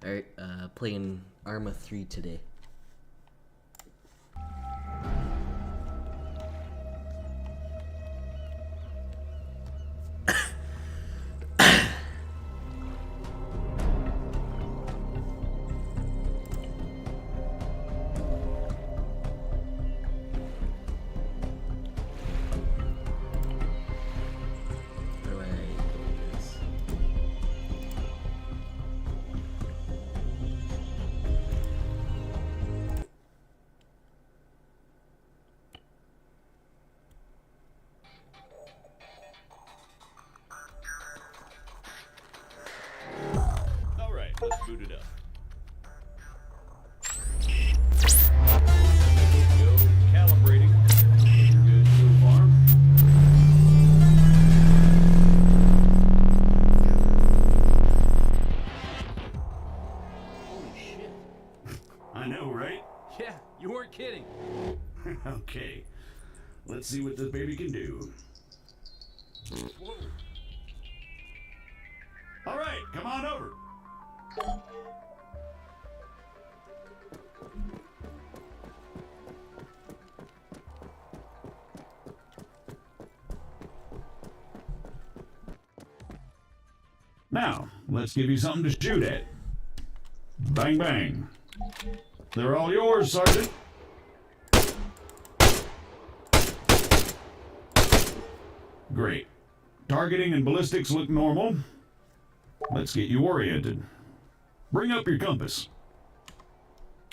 Alright, playing ArmA 3 today. Let's boot it up. Go calibrating. Good so far. Holy shit. I know, right? Yeah, you weren't kidding. Okay. Let's see what this baby can do. Whoa. All right, come on over. Now, let's give you something to shoot at. Bang, bang. They're all yours, Sergeant. Great. Targeting and ballistics look normal. Let's get you oriented. Bring up your compass.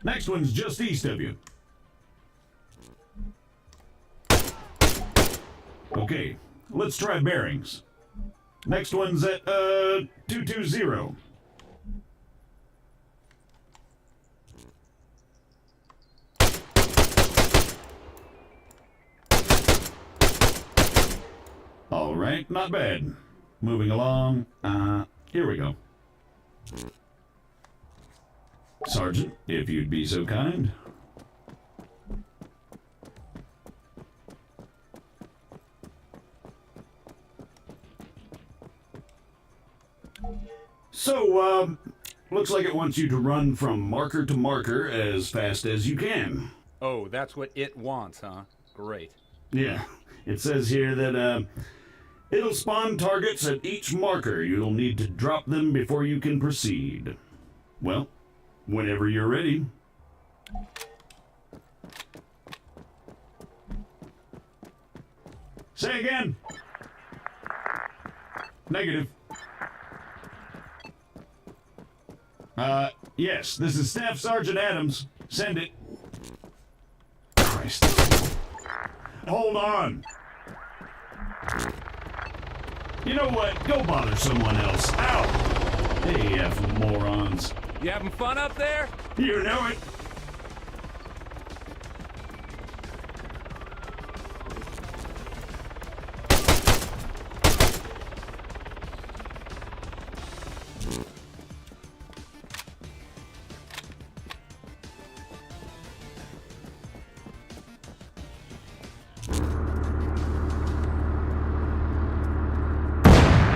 Next one's just east of you. Okay, let's try bearings. Next one's at, 220. All right, not bad. Moving along, here we go. Sergeant, if you'd be so kind. So, looks like it wants you to run from marker to marker as fast as you can. Oh, that's what it wants, huh? Great. Yeah, it says here that, it'll spawn targets at each marker. You'll need to drop them before you can proceed. Well, whenever you're ready. Say again. Negative. Yes, this is Staff Sergeant Adams. Send it. Christ. Hold on. You know what? Go bother someone else. Ow! Hey, F morons. You having fun up there? You know it.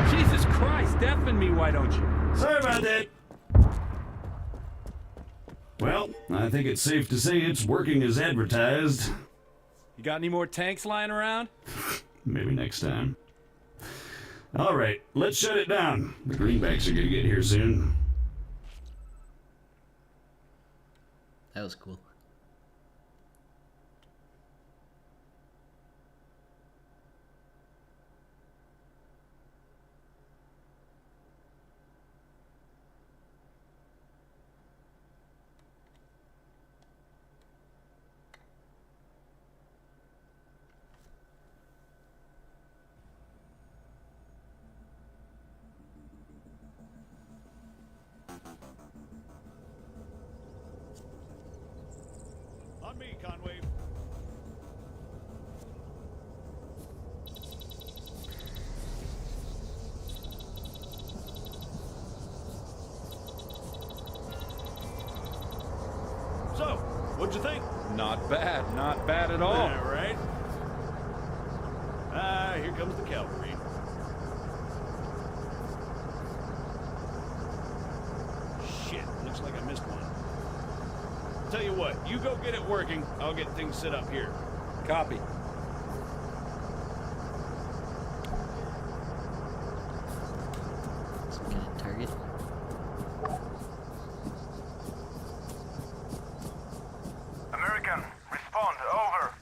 Jesus Christ, deafen me, why don't you? Sorry about that. Well, I think it's safe to say it's working as advertised. You got any more tanks lying around? Maybe next time. All right, let's shut it down. The greenbacks are gonna get here soon. That was cool. On me, Conway. So, what'd you think? Not bad at all. Yeah, right? Here comes the cavalry. Shit, looks Looks like I missed one. Tell you what, you go get it working. I'll get things set up here. Copy. Some kind of target. American, respond, over.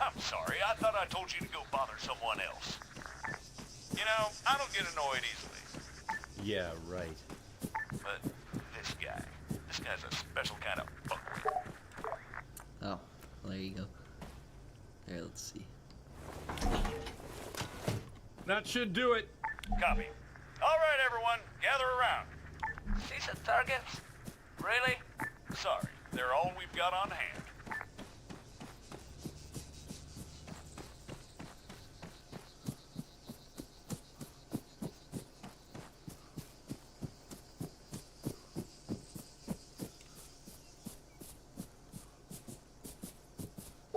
I'm sorry, I thought I told you to go bother someone else. You know, I don't get annoyed easily. Yeah, right. But this guy's a special kind of fuck. Oh, well, there you go. There, let's see. That should do it. Copy. All right, everyone, gather around. Decent targets? Really? Sorry, they're all we've got on hand.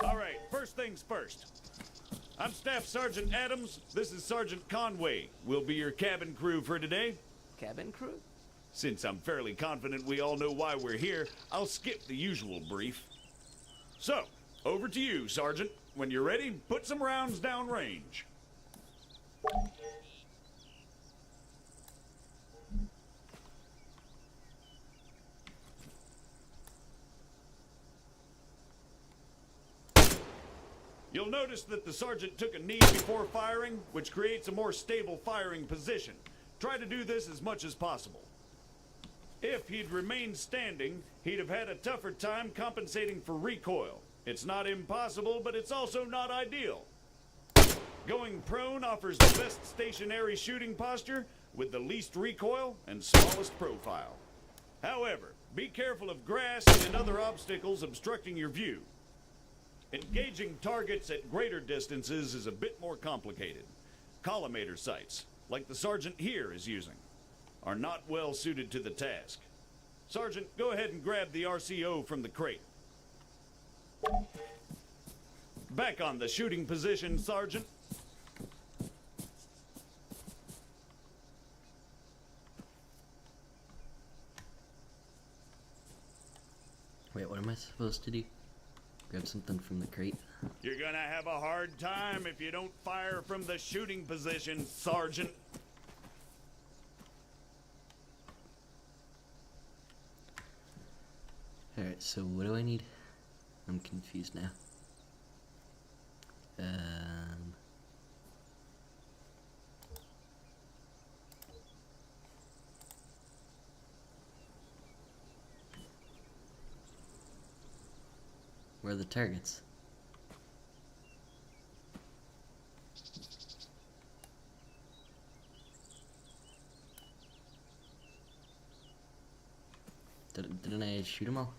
All right, first things first. I'm Staff Sergeant Adams. This is Sergeant Conway. We'll be your cabin crew for today. Cabin crew? Since I'm fairly confident we all know why we're here, I'll skip the usual brief. So, over to you, Sergeant. When you're ready, put some rounds down range. You'll notice that the sergeant took a knee before firing, which creates a more stable firing position. Try to do this as much as possible. If he'd remained standing, he'd have had a tougher time compensating for recoil. It's not impossible, but it's also not ideal. Going prone offers the best stationary shooting posture with the least recoil and smallest profile. However, be careful of grass and other obstacles obstructing your view. Engaging targets at greater distances is a bit more complicated. Collimator sights, like the sergeant here is using, are not well suited to the task. Sergeant, go ahead and grab the RCO from the crate. Back on the shooting position, Sergeant. Wait, what am I supposed to do? Grab something from the crate? You're gonna have a hard time if you don't fire from the shooting position, Sergeant. Alright, so what do I need? I'm confused now. Where are the targets? Didn't I shoot them all?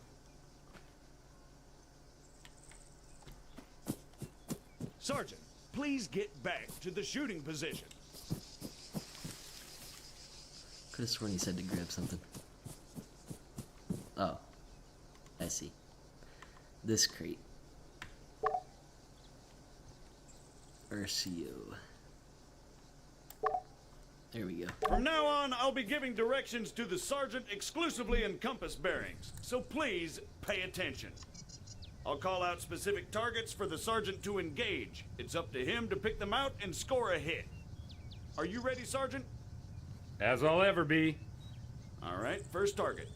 Sergeant, please get back to the shooting position. Could have sworn he said to grab something. Oh, I see. This crate. RCO. There we go. From now on, I'll be giving directions to the sergeant exclusively in compass bearings, so please pay attention. I'll call out specific targets for the sergeant to engage. It's up to him to pick them out and score a hit. Are you ready, Sergeant? As I'll ever be. All right, first target.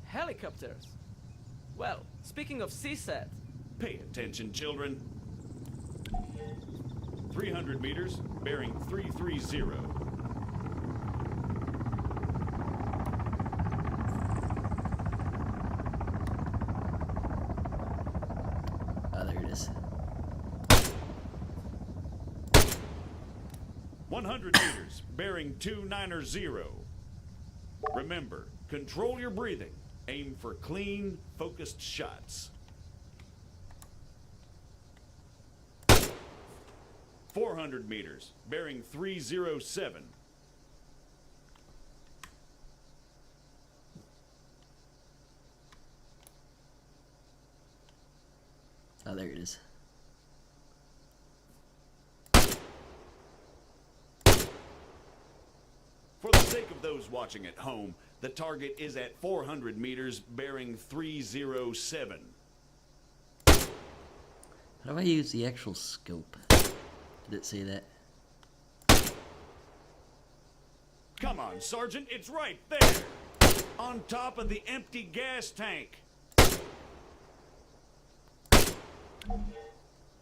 Helicopters. Well, speaking of CSAT, Pay attention, children. 300 meters, bearing 330. Oh, there it is. 100 meters, bearing 290. Remember, control your breathing. Aim for clean, focused shots. 400 meters, bearing 307. Oh, there it is. For the sake of those watching at home, The target is at 400 meters, bearing 307. How do I use the actual scope? Did it say that? Come on, Sergeant, it's right there! On top of the empty gas tank.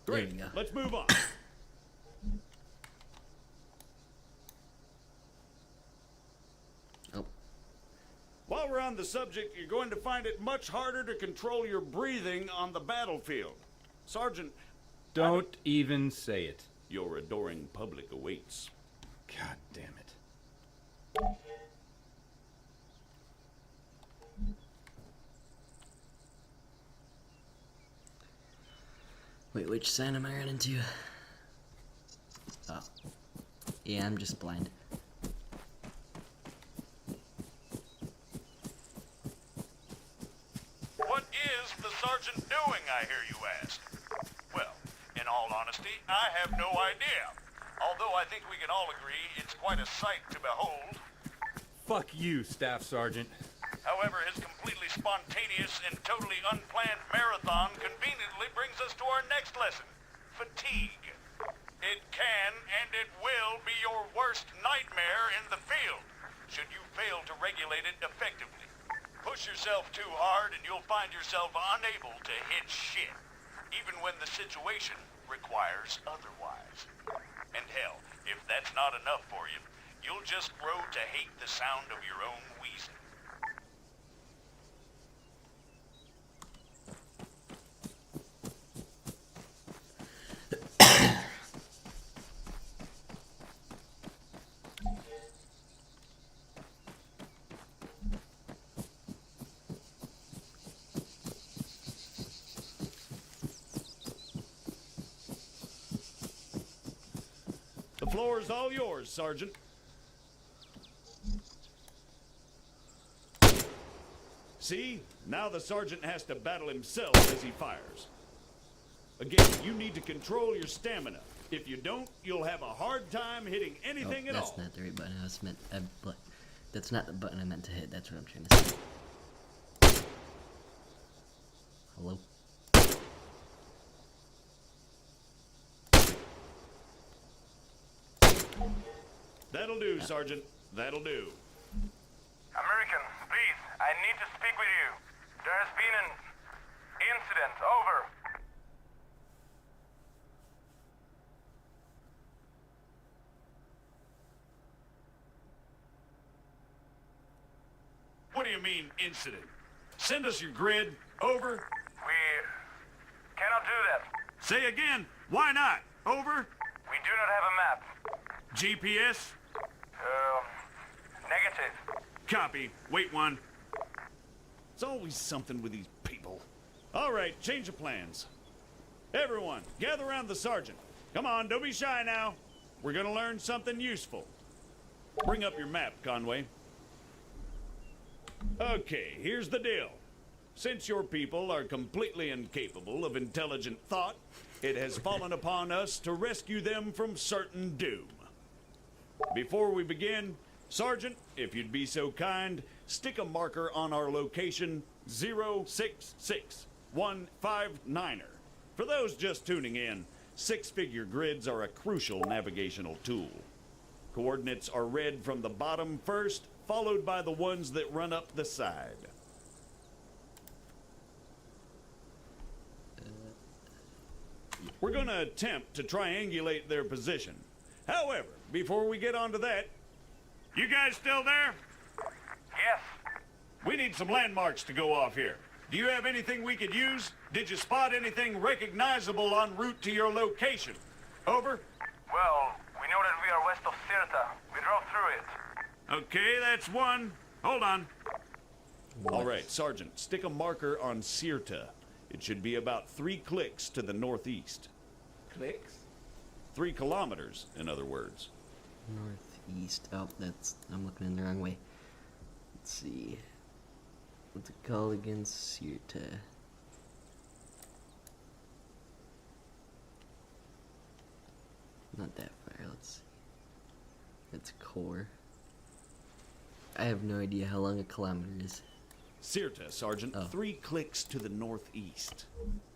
Great, we go. let's move on. Oh, While we're on the subject, you're going to find it much harder to control your breathing on the battlefield. Sergeant, Don't even say it. your adoring public awaits. God damn it. wait, which sign am I running to? Oh. Yeah, I'm just blind. What is the sergeant doing, I hear you ask? Well, in all honesty, I have no idea. Although I think we can all agree it's quite a sight to behold. Fuck you, Staff Sergeant. However, his completely spontaneous and totally unplanned marathon conveniently brings us to our next lesson, fatigue. It can and it will be your worst nightmare in the field, should you fail to regulate it effectively. Push yourself too hard and you'll find yourself unable to hit shit, even when the situation requires otherwise. And hell, if that's not enough for you, you'll just grow to hate the sound of your own wheezing. The floor is all yours, Sergeant. See? Now the sergeant has to battle himself as he fires. Again, you need to control your stamina. If you don't, you'll have a hard time hitting anything Oh, at that's all. not the right button. I was meant. That's not the button I meant to hit. That's what I'm trying to say. Hello. That'll do, Sergeant. That'll do. American, please, I need to speak with you. There has been an incident. Over. What do you mean, incident? Send us your grid. Over. We cannot do that. Say again. Why not? Over. We do not have a map. GPS. Negative. Copy. Wait one. It's always something with these people. All right, change of plans. Everyone, gather around the sergeant. Come on, don't be shy now. We're gonna learn something useful. Bring up your map, Conway. Okay, here's the deal. Since your people are completely incapable of intelligent thought, it has fallen upon us to rescue them from certain doom. Before we begin, Sergeant, if you'd be so kind, stick a marker on our location 066159er. For those just tuning in, six-figure grids are a crucial navigational tool. Coordinates are read from the bottom first, followed by the ones that run up the side. We're going to attempt to triangulate their position. However, before we get onto that, you guys still there? Yes. We need some landmarks to go off here. Do you have anything we could use? Did you spot anything recognizable en route to your location? Over. Well, we know that we are west of Sirta. We drove through it. Okay, that's one. Hold on. All right, Sergeant, stick a marker on Sirta. It should be about 3 clicks to the northeast. Clicks? 3 kilometers, in other words. Northeast. Oh, I'm looking in the wrong way. Let's see. What's it called again? Sirta. Not that far. Let's see. It's core. I have no idea how long a kilometer is. Sirta, Sergeant. Oh. 3 clicks to the northeast.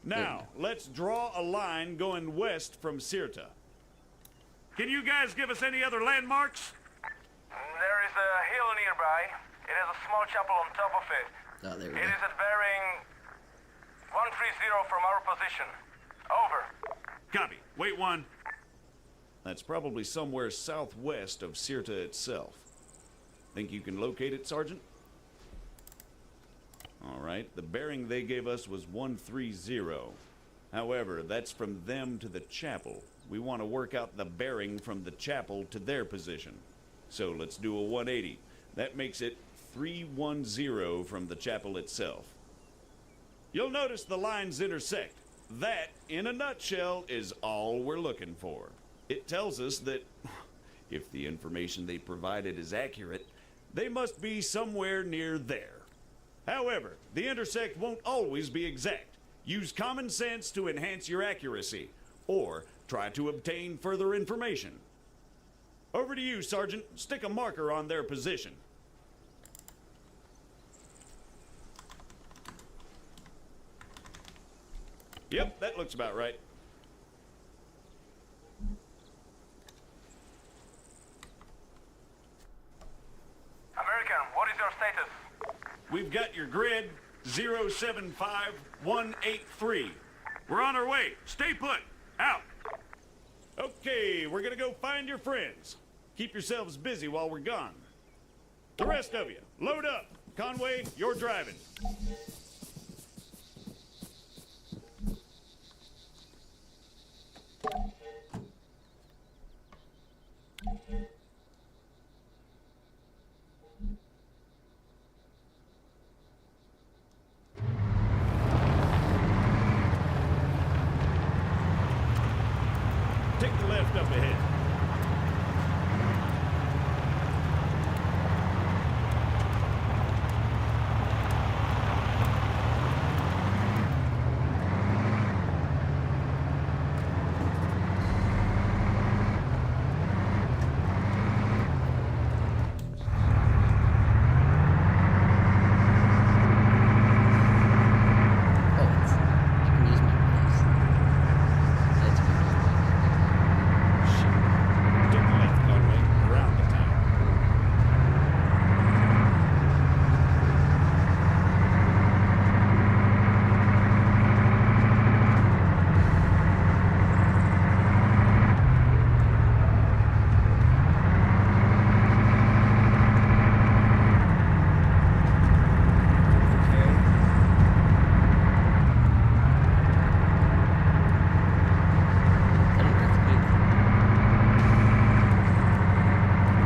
Now, let's draw a line going west from Sirta. Can you guys give us any other landmarks? There is a hill nearby. It has a small chapel on top of it. Oh, there we It go. is at bearing 130 from our position. Over. Copy. Wait 1. That's probably somewhere southwest of Sirta itself. Think you can locate it, Sergeant? All right. The bearing they gave us was 130. However, that's from them to the chapel. We want to work out the bearing from the chapel to their position. So let's do a 180. That makes it 310 from the chapel itself. You'll notice the lines intersect. That, in a nutshell, is all we're looking for. It tells us that if the information they provided is accurate, they must be somewhere near there. However, the intersect won't always be exact. Use common sense to enhance your accuracy, or try to obtain further information. Over to you, Sergeant. Stick a marker on their position. Yep, that looks about right. American, what is your status? We've got your grid 075183. We're on our way. Stay put. Out. Okay, we're gonna go find your friends. Keep yourselves busy while we're gone. The rest of you, load up. Conway, you're driving. Take the left up ahead. Oh, it's, I can use my mouse. That's good. Take the left, Conway, around the town. Got an earthquake.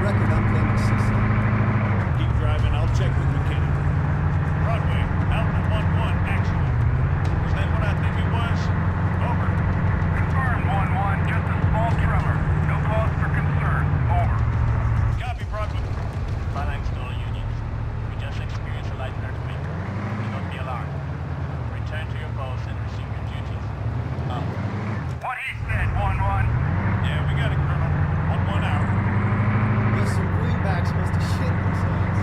Record, I'm claiming CC. Keep driving, I'll check with McKinney. Broadway, Mountain 1-1, actually. Was that what I think it was? Over. Confirm 1-1, just a small tremor. No cause for concern. Over. Copy, Broadway. Phalanx to all units. We just experienced a light earthquake. Do not be alarmed. Return to your posts and resume your duties. Out. What he said, 1-1. Yeah, we got it, Colonel. 1-1 out. Those some greenbacks must have shit themselves.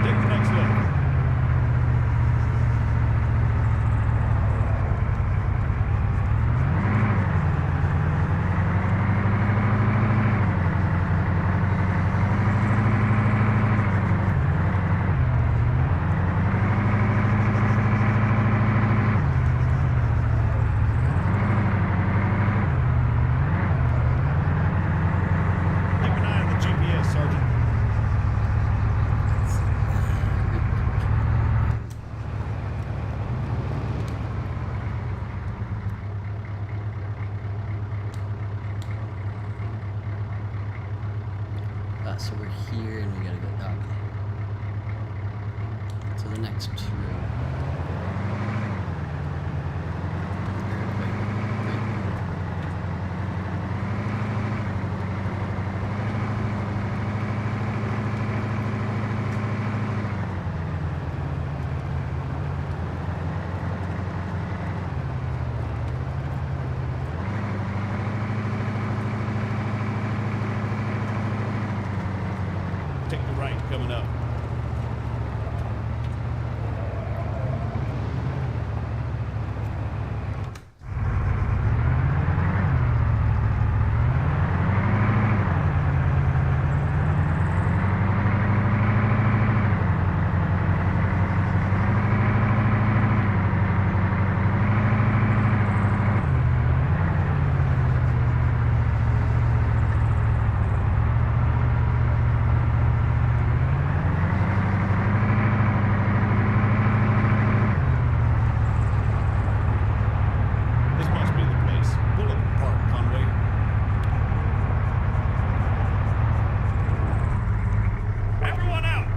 Take the next left. Keep an eye on the GPS, Sergeant. So we're here and we gotta go down. To the next room. right coming up. This must be the place. Pull up and park, Conway. Everyone out!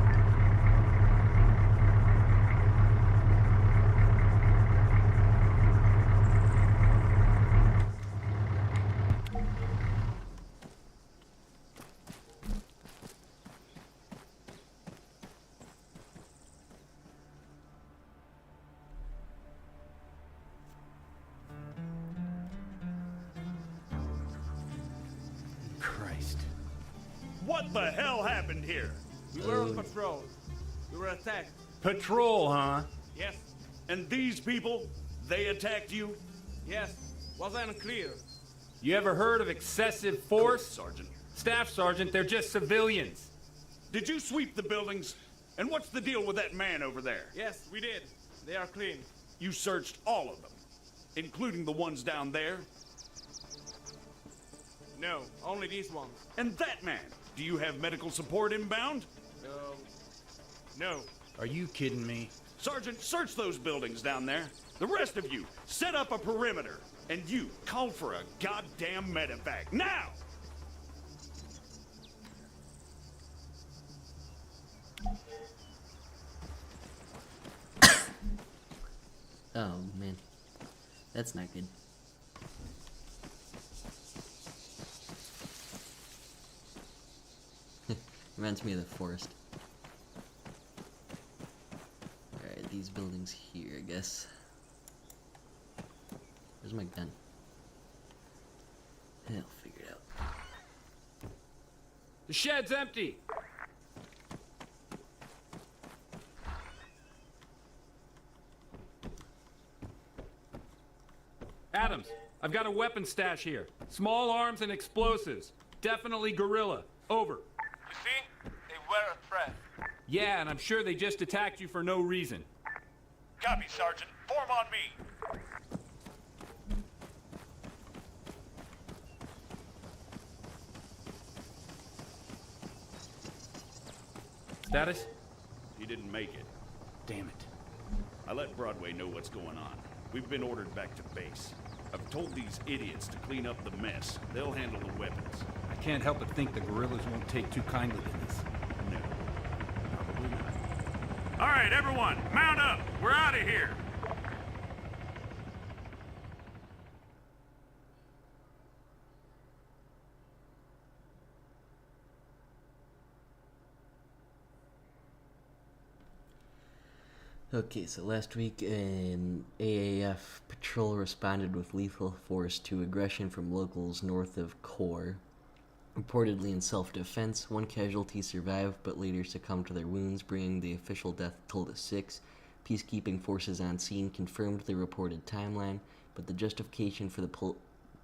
Christ. What the hell happened here? We were on patrol. We were attacked. Patrol, huh? Yes. And these people, they attacked you? Yes. Was unclear. You ever heard of excessive force? Sergeant. Staff Sergeant, they're just civilians. Did you sweep the buildings? And what's the deal with that man over there? Yes, we did. They are clean. You searched all of them, including the ones down there? No, only these ones. And that man, do you have medical support inbound? No. Are you kidding me? Sergeant, search those buildings down there. The rest of you, set up a perimeter. And you, call for a goddamn medevac, now! Oh, man. That's not good. Reminds me of the forest. Alright, these buildings here, I guess. Where's my gun? I'll figure it out. The shed's empty. Adams, I've got a weapon stash here. Small arms and explosives. Definitely guerrilla. Over. You see? They were a threat. Yeah, and I'm sure they just attacked you for no reason. Copy, Sergeant. Form on me. Status? He didn't make it. Damn it. I let Broadway know what's going on. We've been ordered back to base. I've told these idiots to clean up the mess. They'll handle the weapons. I can't help but think the guerrillas won't take too kindly to this. No, probably not. All right, everyone, mount up. We're out of here. Okay, so last week an AAF patrol responded with lethal force to aggression from locals north of Core. Reportedly in self-defense, one casualty survived but later succumbed to their wounds, bringing the official death toll to 6. Peacekeeping forces on scene confirmed the reported timeline, but the justification for the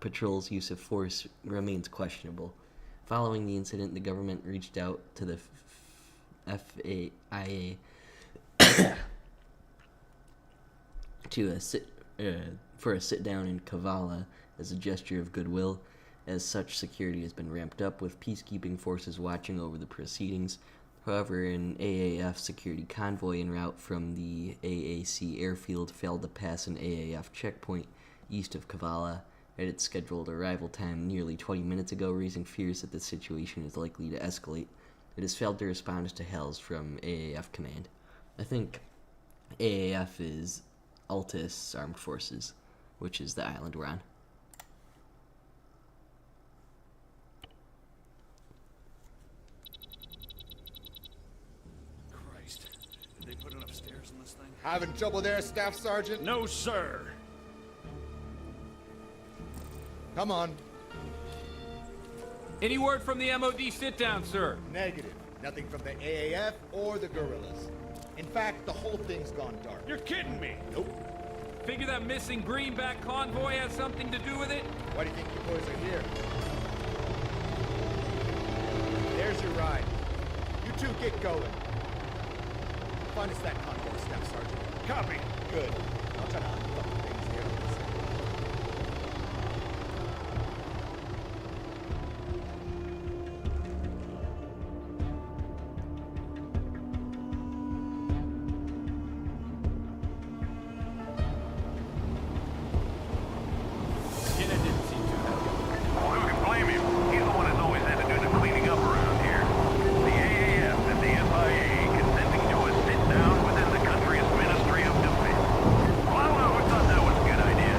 patrol's use of force remains questionable. Following the incident, the government reached out to the FAIA for a sit-down in Kavala as a gesture of goodwill. As such, security has been ramped up, with peacekeeping forces watching over the proceedings. However, an AAF security convoy en route from the AAC airfield failed to pass an AAF checkpoint east of Kavala at its scheduled arrival time nearly 20 minutes ago, raising fears that the situation is likely to escalate. It has failed to respond to hails from AAF command. I think AAF is Altus Armed Forces, which is the island we're on. Christ, did they put enough stairs in this thing? Having trouble there, Staff Sergeant? No, sir. Come on. Any word from the MOD sit-down, sir? Negative. Nothing from the AAF or the guerrillas. In fact, the whole thing's gone dark. You're kidding me! Nope. Figure that missing greenback convoy has something to do with it? Why do you think you boys are here? There's your ride. You two get going. Find us that convoy, Staff Sergeant. Copy. Good. I'll try to unfuck things here. Skinner didn't seem too happy. Well, who can blame him? He's the one that's always had to do the cleaning up around here. The AAF and the FIA consenting to a sit-down within the country's Ministry of Defense. Well, I don't know who thought that was a good idea.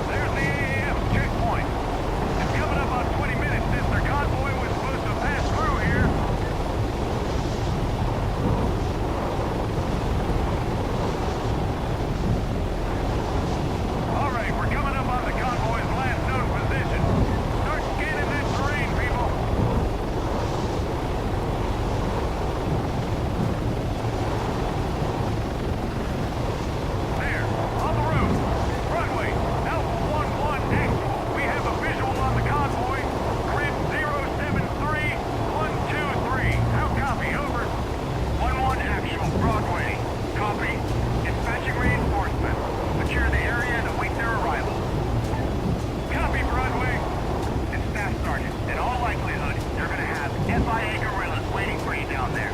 There's the AAF checkpoint. It's coming up on 20 minutes since their convoy was supposed to pass through here. All right, we're coming up on the convoy's last known position. Start scanning that terrain, people. There, on the road. Runway, Alpha 11 actual. We have a visual on the convoy. Grid 073123. How copy? Over. 11 actual. Broadway. Copy. Dispatching reinforcements. Secure the area and await their arrival. Copy, Broadway. It's Staff Sergeant. In all likelihood, you're gonna have FIA guerrillas waiting for you down there.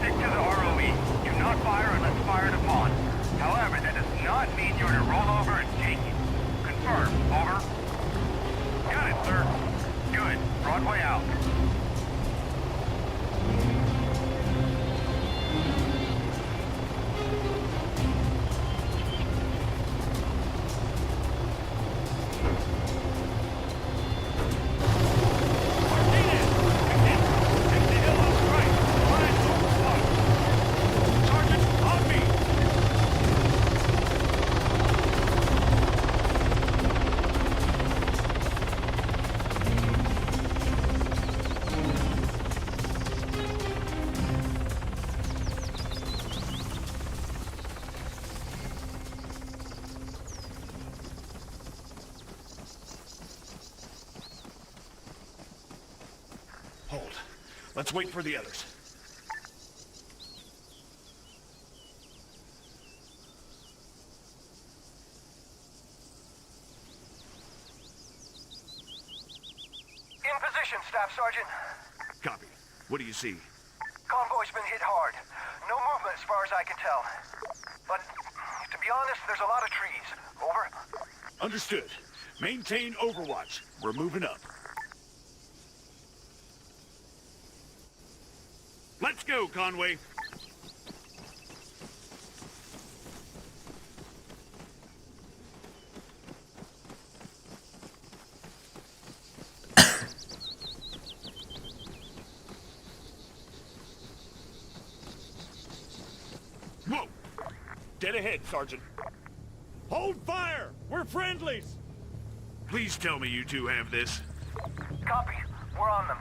Stick to the ROE. Do not fire unless fired upon. However, that does not mean you're to roll over and take it. Confirm. Over. Got it, sir. Good. Broadway out. Martinez! Take the hill on the right. Line over one. Sergeant, on me! Hold. Let's wait for the others. In position, Staff Sergeant. Copy. What do you see? Convoy's been hit hard. No movement as far as I can tell. But, to be honest, there's a lot of trees. Over. Understood. Maintain overwatch. We're moving up. Let's go, Conway. Whoa! Dead ahead, Sergeant. Hold fire! We're friendlies! Please tell me you two have this. Copy. We're on them.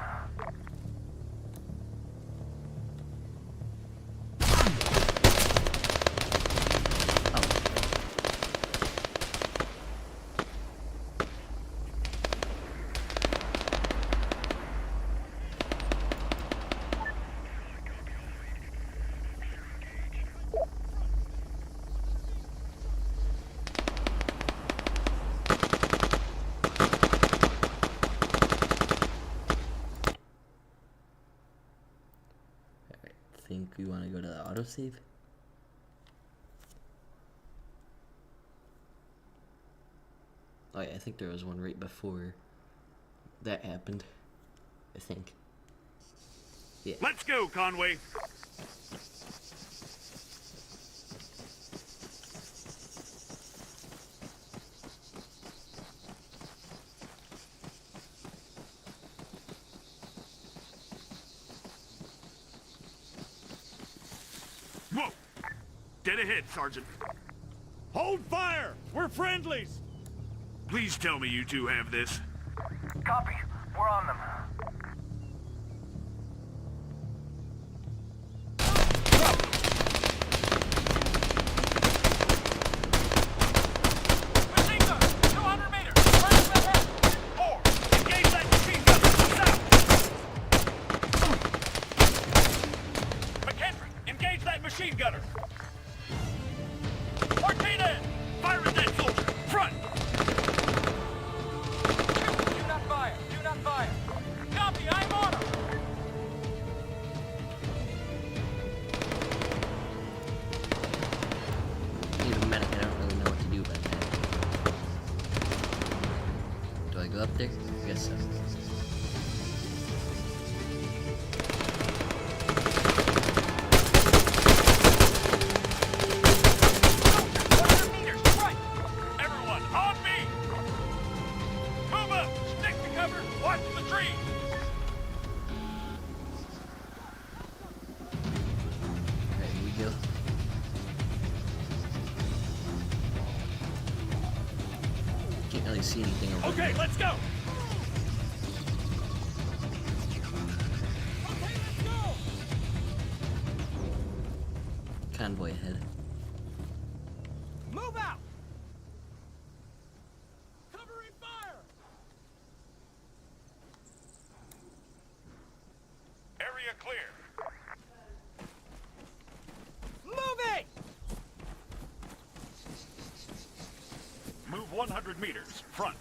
Think we want to go to the autosave? Oh yeah, I think there was one right before that happened. I think. Yeah. Let's go, Conway. Dead ahead, Sergeant. Hold fire! We're friendlies! Please tell me you two have this. Copy. We're on them. Machine gun! 200 meters! Left ahead! 4, engage that machine gunner! South! McKendrick, engage that machine gunner! Martinez, fire at that soldier! Front! Do not fire! Do not fire! Copy, I'm on him! Need a medic, I don't really know what to do about that. Do I go up there? I guess so. 100 meters, right! Everyone, on me! Move up! Stick to cover! Watch the trees! Alright, here we go. Can't really see anything over Okay, there. let's go! Convoy ahead. Move out! Covering fire! Area clear. Moving! Move 100 meters. Front.